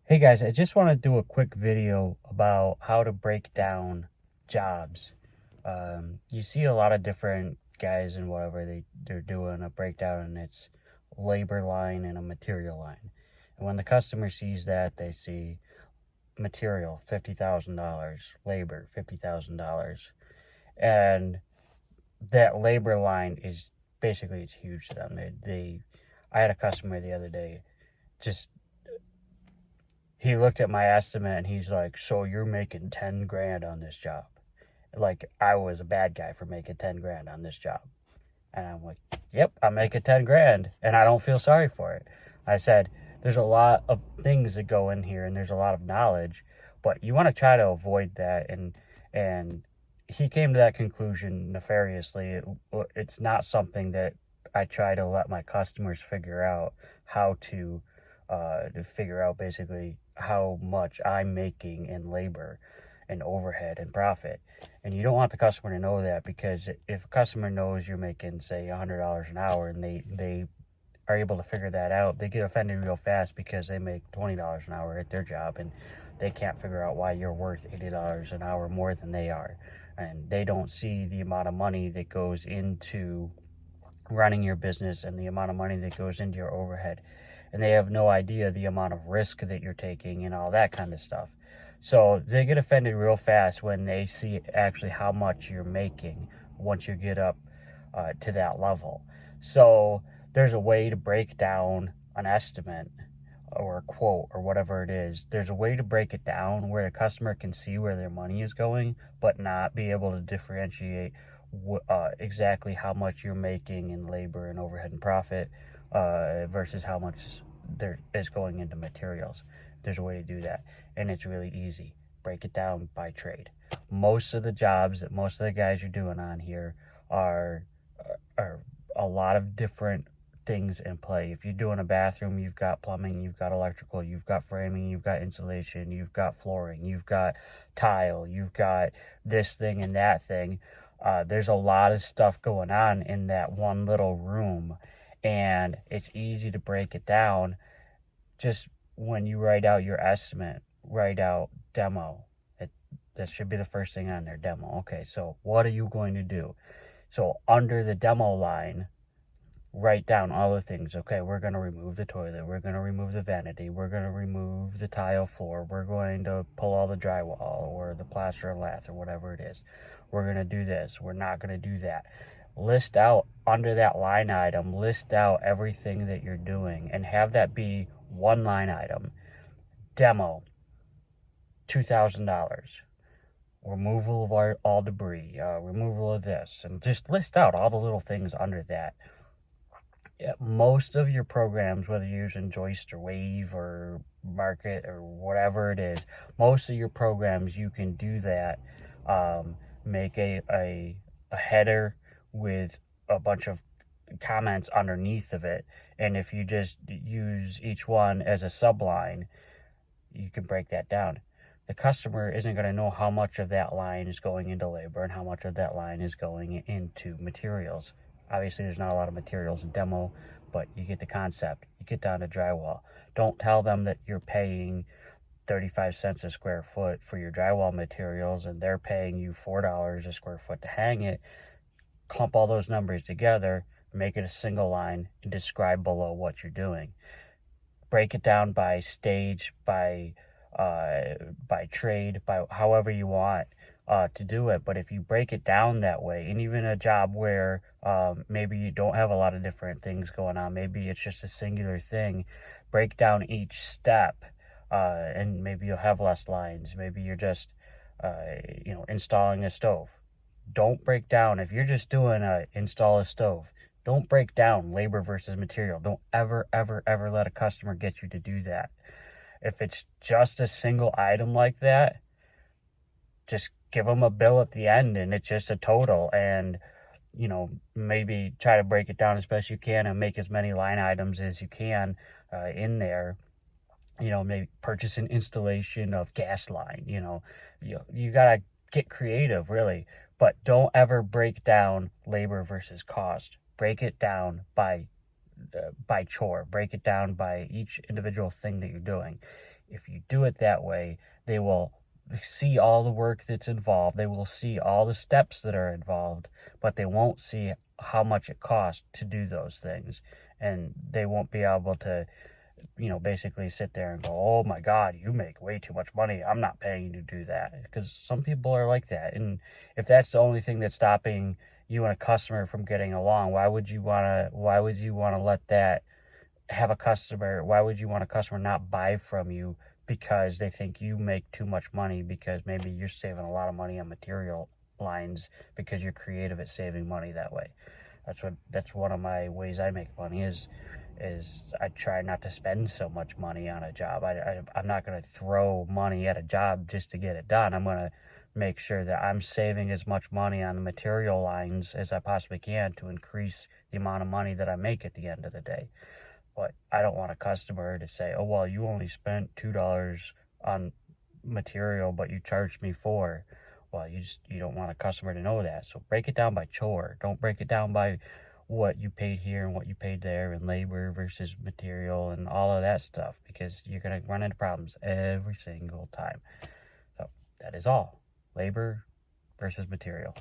Hey guys, I just want to do a quick video about how to break down jobs. You see a lot of different guys and whatever they're doing a breakdown, and it's labor line and a material line. And when the customer sees that, they see material $50,000, labor $50,000, and that labor line is basically it's huge to them. I had a customer the other day just he looked at my estimate and he's like, "So you're making 10 grand on this job?" Like I was a bad guy for making 10 grand on this job. And I'm like, "Yep, I'm making 10 grand and I don't feel sorry for it." I said, "There's a lot of things that go in here and there's a lot of knowledge, but you want to try to avoid that." And he came to that conclusion nefariously. It's not something that I try to let my customers figure out how to figure out basically how much I'm making in labor and overhead and profit. And you don't want the customer to know that, because if a customer knows you're making, say, $100 an hour, and they are able to figure that out, they get offended real fast because they make $20 an hour at their job and they can't figure out why you're worth $80 an hour more than they are. And they don't see the amount of money that goes into running your business and the amount of money that goes into your overhead. And they have no idea the amount of risk that you're taking and all that kind of stuff. So they get offended real fast when they see actually how much you're making once you get up to that level. So there's a way to break down an estimate or a quote or whatever it is. There's a way to break it down where the customer can see where their money is going, but not be able to differentiate exactly how much you're making in labor and overhead and profit versus how much there is going into materials. There's a way to do that, and it's really easy. Break it down by trade. Most of the jobs that most of the guys are doing on here are a lot of different things in play. If you're doing a bathroom, you've got plumbing, you've got electrical, you've got framing, you've got insulation, you've got flooring, you've got tile, you've got this thing and that thing. There's a lot of stuff going on in that one little room, and it's easy to break it down. Just when you write out your estimate, write out demo. That should be the first thing on there, demo. Okay, so what are you going to do? So under the demo line, write down all the things. Okay, we're going to remove the toilet. We're going to remove the vanity. We're going to remove the tile floor. We're going to pull all the drywall or the plaster and lath or whatever it is. We're going to do this. We're not going to do that. List out under that line item, list out everything that you're doing and have that be one line item. Demo, $2,000. Removal of all debris, removal of this, and just list out all the little things under that. Most of your programs, whether you're using Joist or Wave or Market or whatever it is, most of your programs you can do that. Make a header with a bunch of comments underneath of it, and if you just use each one as a subline, you can break that down. The customer isn't going to know how much of that line is going into labor and how much of that line is going into materials. Obviously, there's not a lot of materials in demo, but you get the concept. You get down to drywall. Don't tell them that you're paying 35 cents a square foot for your drywall materials and they're paying you $4 a square foot to hang it. Clump all those numbers together, make it a single line, and describe below what you're doing. Break it down by stage, by trade, by however you want to do it. But if you break it down that way, and even a job where maybe you don't have a lot of different things going on, maybe it's just a singular thing, break down each step, and maybe you'll have less lines. Maybe you're just installing a stove. Don't break down, if you're just doing install a stove, don't break down labor versus material. Don't ever let a customer get you to do that. If it's just a single item like that, just give them a bill at the end and it's just a total, and maybe try to break it down as best you can and make as many line items as you can in there. Maybe purchase an installation of gas line. You gotta get creative, really, but don't ever break down labor versus cost. Break it down by chore. Break it down by each individual thing that you're doing. If you do it that way, they will see all the work that's involved. They will see all the steps that are involved, but they won't see how much it costs to do those things. And they won't be able to, basically sit there and go, oh my God, you make way too much money. I'm not paying you to do that. Because some people are like that. And if that's the only thing that's stopping you and a customer from getting along, why would you want to let that have a customer? Why would you want a customer not buy from you because they think you make too much money, because maybe you're saving a lot of money on material lines because you're creative at saving money that way? That's one of my ways I make money is I try not to spend so much money on a job. I'm not going to throw money at a job just to get it done. I'm going to make sure that I'm saving as much money on the material lines as I possibly can to increase the amount of money that I make at the end of the day. But I don't want a customer to say, oh, well, you only spent $2 on material, but you charged me $4. Well, you don't want a customer to know that. So break it down by chore. Don't break it down by what you paid here and what you paid there and labor versus material and all of that stuff, because you're going to run into problems every single time. So that is all. Labor versus material.